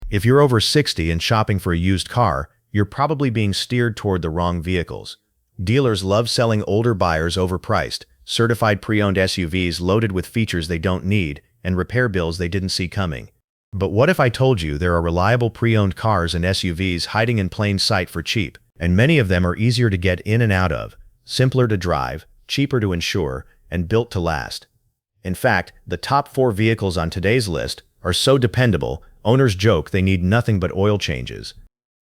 If you're over 60 and shopping for a used car, you're probably being steered toward the wrong vehicles. Dealers love selling older buyers overpriced, certified pre-owned SUVs loaded with features they don't need and repair bills they didn't see coming. But what if I told you there are reliable pre-owned cars and SUVs hiding in plain sight for cheap, and many of them are easier to get in and out of, simpler to drive, cheaper to insure, and built to last? In fact, the top 4 vehicles on today's list are so dependable, owners joke they need nothing but oil changes.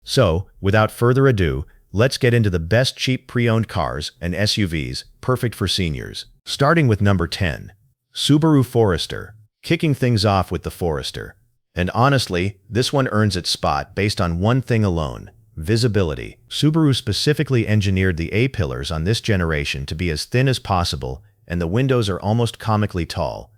So, without further ado, let's get into the best cheap pre-owned cars and SUVs perfect for seniors. Starting with number 10. Subaru Forester. Kicking things off with the Forester. And honestly, this one earns its spot based on one thing alone: visibility. Subaru specifically engineered the A-pillars on this generation to be as thin as possible, and the windows are almost comically tall.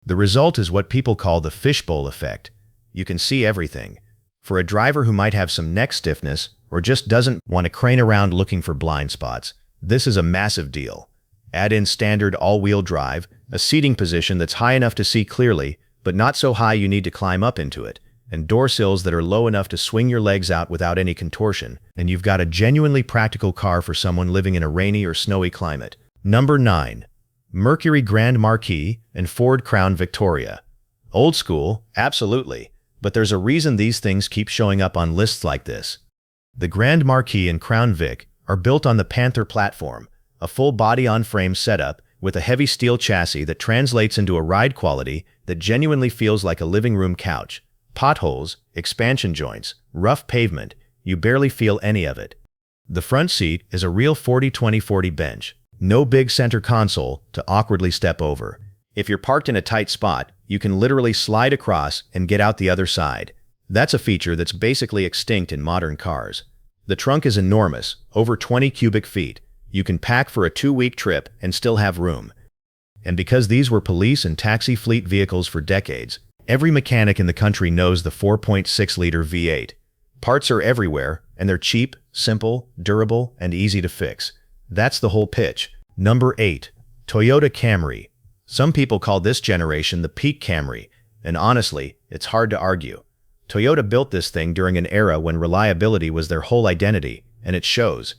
The result is what people call the fishbowl effect. You can see everything. For a driver who might have some neck stiffness or just doesn't want to crane around looking for blind spots, this is a massive deal. Add in standard all-wheel drive, a seating position that's high enough to see clearly, but not so high you need to climb up into it, and door sills that are low enough to swing your legs out without any contortion, and you've got a genuinely practical car for someone living in a rainy or snowy climate. Number 9. Mercury Grand Marquis and Ford Crown Victoria. Old school, absolutely, but there's a reason these things keep showing up on lists like this. The Grand Marquis and Crown Vic are built on the Panther platform, a full body on-frame setup with a heavy steel chassis that translates into a ride quality that genuinely feels like a living room couch. Potholes, expansion joints, rough pavement, you barely feel any of it. The front seat is a real 40-20-40 bench. No big center console to awkwardly step over. If you're parked in a tight spot, you can literally slide across and get out the other side. That's a feature that's basically extinct in modern cars. The trunk is enormous, over 20 cubic feet. You can pack for a 2-week trip and still have room. And because these were police and taxi fleet vehicles for decades, every mechanic in the country knows the 4.6-liter V8. Parts are everywhere, and they're cheap, simple, durable, and easy to fix. That's the whole pitch. Number 8. Toyota Camry. Some people call this generation the peak Camry, and honestly, it's hard to argue. Toyota built this thing during an era when reliability was their whole identity, and it shows.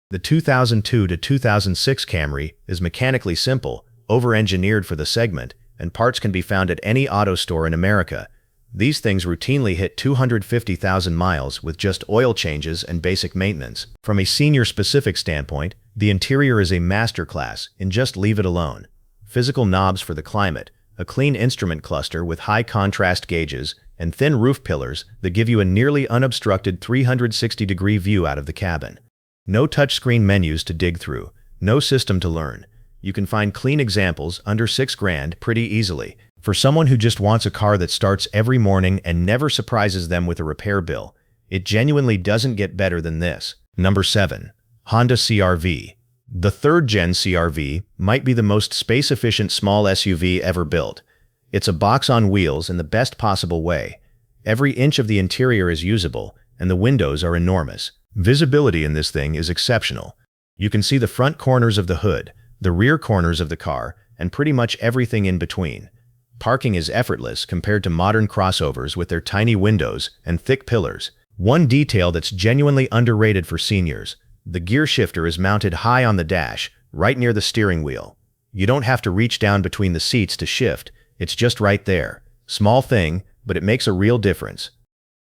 The 2002 to 2006 Camry is mechanically simple, over-engineered for the segment, and parts can be found at any auto store in America. These things routinely hit 250,000 miles with just oil changes and basic maintenance. From a senior-specific standpoint, the interior is a masterclass in just leave it alone. Physical knobs for the climate, a clean instrument cluster with high contrast gauges, and thin roof pillars that give you a nearly unobstructed 360-degree view out of the cabin. No touchscreen menus to dig through, no system to learn. You can find clean examples under $6,000 pretty easily. For someone who just wants a car that starts every morning and never surprises them with a repair bill, it genuinely doesn't get better than this. Number 7. Honda CR-V. The 3rd-gen CR-V might be the most space-efficient small SUV ever built. It's a box on wheels in the best possible way. Every inch of the interior is usable, and the windows are enormous. Visibility in this thing is exceptional. You can see the front corners of the hood, the rear corners of the car, and pretty much everything in between. Parking is effortless compared to modern crossovers with their tiny windows and thick pillars. One detail that's genuinely underrated for seniors: the gear shifter is mounted high on the dash, right near the steering wheel. You don't have to reach down between the seats to shift, it's just right there. Small thing, but it makes a real difference.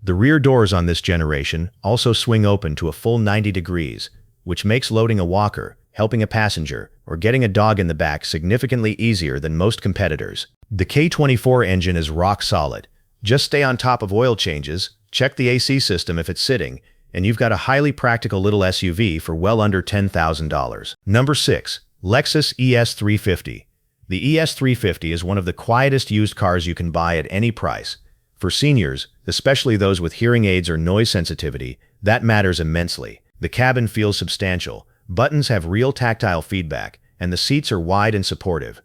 The rear doors on this generation also swing open to a full 90 degrees, which makes loading a walker, helping a passenger, or getting a dog in the back significantly easier than most competitors. The K24 engine is rock solid. Just stay on top of oil changes, check the AC system if it's sitting, and you've got a highly practical little SUV for well under $10,000. Number 6. Lexus ES350. The ES350 is one of the quietest used cars you can buy at any price. For seniors, especially those with hearing aids or noise sensitivity, that matters immensely. The cabin feels substantial, buttons have real tactile feedback, and the seats are wide and supportive.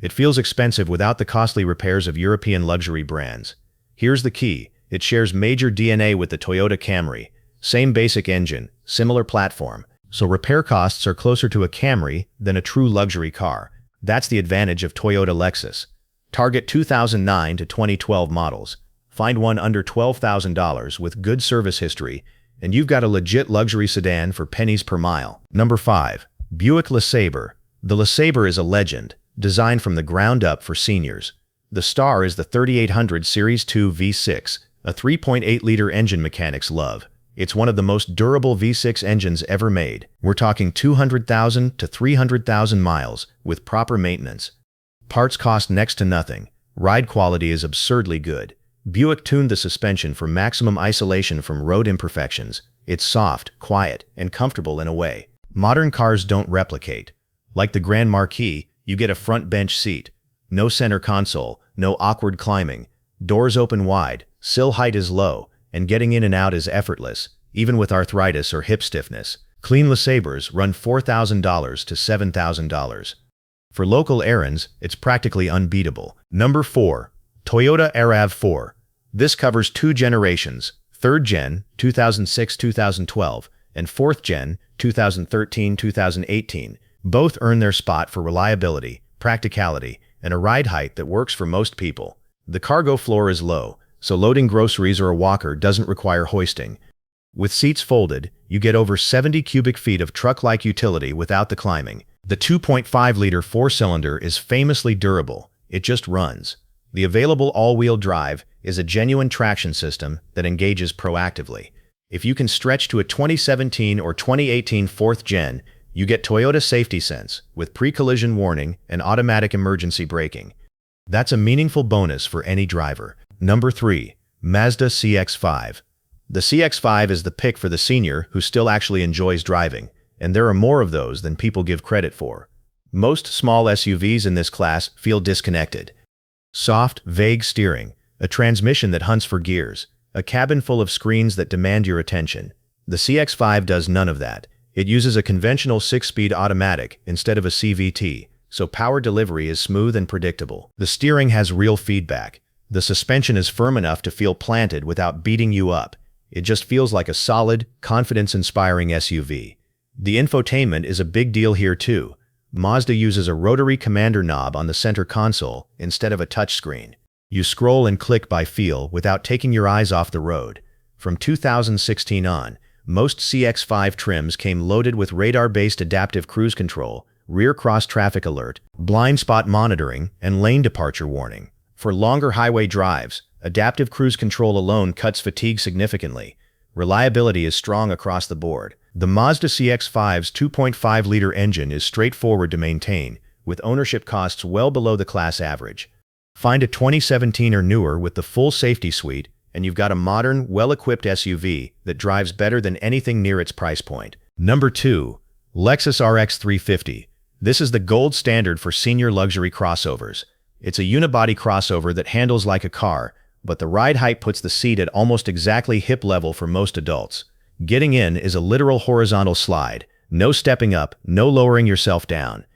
It feels expensive without the costly repairs of European luxury brands. Here's the key: it shares major DNA with the Toyota Camry. Same basic engine, similar platform, so repair costs are closer to a Camry than a true luxury car. That's the advantage of Toyota Lexus. Target 2009 to 2012 models. Find one under $12,000 with good service history, and you've got a legit luxury sedan for pennies per mile. Number 5. Buick LeSabre. The LeSabre is a legend, designed from the ground up for seniors. The star is the 3800 Series 2 V6, a 3.8-liter engine mechanics love. It's one of the most durable V6 engines ever made. We're talking 200,000 to 300,000 miles with proper maintenance. Parts cost next to nothing. Ride quality is absurdly good. Buick tuned the suspension for maximum isolation from road imperfections. It's soft, quiet, and comfortable in a way modern cars don't replicate. Like the Grand Marquis, you get a front bench seat. No center console, no awkward climbing. Doors open wide, sill height is low, and getting in and out is effortless, even with arthritis or hip stiffness. Clean LeSabres run $4,000 to $7,000. For local errands, it's practically unbeatable. Number 4. Toyota RAV4. This covers 2 generations, 3rd gen, 2006-2012, and 4th gen, 2013-2018. Both earn their spot for reliability, practicality, and a ride height that works for most people. The cargo floor is low, so loading groceries or a walker doesn't require hoisting. With seats folded, you get over 70 cubic feet of truck-like utility without the climbing. The 2.5-liter 4-cylinder is famously durable. It just runs. The available all-wheel drive is a genuine traction system that engages proactively. If you can stretch to a 2017 or 2018 4th gen, you get Toyota Safety Sense with pre-collision warning and automatic emergency braking. That's a meaningful bonus for any driver. Number 3. Mazda CX-5. The CX-5 is the pick for the senior who still actually enjoys driving, and there are more of those than people give credit for. Most small SUVs in this class feel disconnected. Soft, vague steering, a transmission that hunts for gears, a cabin full of screens that demand your attention. The CX-5 does none of that. It uses a conventional 6-speed automatic instead of a CVT, so power delivery is smooth and predictable. The steering has real feedback. The suspension is firm enough to feel planted without beating you up. It just feels like a solid, confidence-inspiring SUV. The infotainment is a big deal here too. Mazda uses a rotary commander knob on the center console instead of a touchscreen. You scroll and click by feel without taking your eyes off the road. From 2016 on, most CX-5 trims came loaded with radar-based adaptive cruise control, rear cross-traffic alert, blind spot monitoring, and lane departure warning. For longer highway drives, adaptive cruise control alone cuts fatigue significantly. Reliability is strong across the board. The Mazda CX-5's 2.5-liter engine is straightforward to maintain, with ownership costs well below the class average. Find a 2017 or newer with the full safety suite, and you've got a modern, well-equipped SUV that drives better than anything near its price point. Number 2. Lexus RX 350. This is the gold standard for senior luxury crossovers. It's a unibody crossover that handles like a car, but the ride height puts the seat at almost exactly hip level for most adults. Getting in is a literal horizontal slide. No stepping up, no lowering yourself down.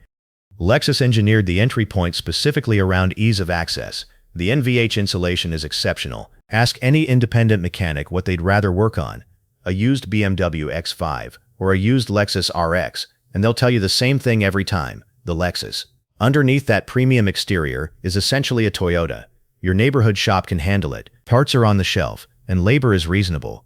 Lexus engineered the entry point specifically around ease of access. The NVH insulation is exceptional. Ask any independent mechanic what they'd rather work on, a used BMW X5 or a used Lexus RX, and they'll tell you the same thing every time, the Lexus. Underneath that premium exterior is essentially a Toyota. Your neighborhood shop can handle it. Parts are on the shelf, and labor is reasonable.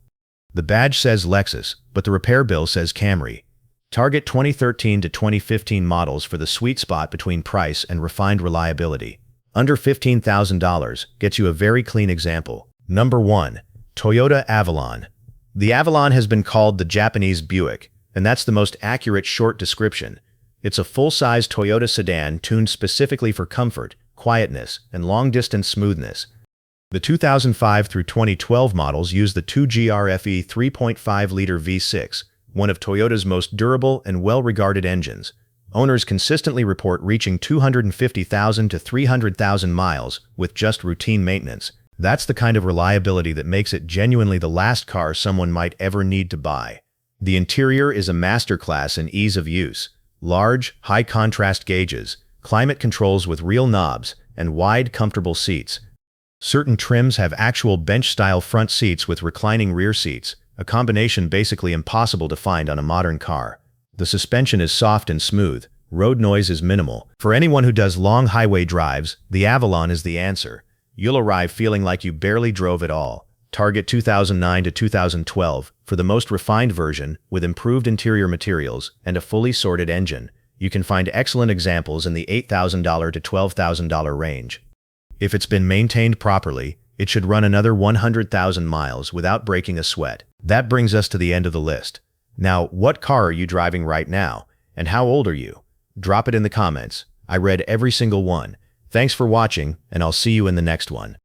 The badge says Lexus, but the repair bill says Camry. Target 2013 to 2015 models for the sweet spot between price and refined reliability. Under $15,000 gets you a very clean example. Number 1. Toyota Avalon. The Avalon has been called the Japanese Buick, and that's the most accurate short description. It's a full-size Toyota sedan tuned specifically for comfort, quietness, and long-distance smoothness. The 2005 through 2012 models use the 2GRFE 3.5-liter V6, one of Toyota's most durable and well-regarded engines. Owners consistently report reaching 250,000 to 300,000 miles with just routine maintenance. That's the kind of reliability that makes it genuinely the last car someone might ever need to buy. The interior is a masterclass in ease of use. Large, high-contrast gauges, climate controls with real knobs, and wide, comfortable seats. Certain trims have actual bench-style front seats with reclining rear seats, a combination basically impossible to find on a modern car. The suspension is soft and smooth. Road noise is minimal. For anyone who does long highway drives, the Avalon is the answer. You'll arrive feeling like you barely drove at all. Target 2009 to 2012 for the most refined version with improved interior materials and a fully sorted engine. You can find excellent examples in the $8,000 to $12,000 range. If it's been maintained properly, it should run another 100,000 miles without breaking a sweat. That brings us to the end of the list. Now, what car are you driving right now? And how old are you? Drop it in the comments. I read every single one. Thanks for watching, and I'll see you in the next one.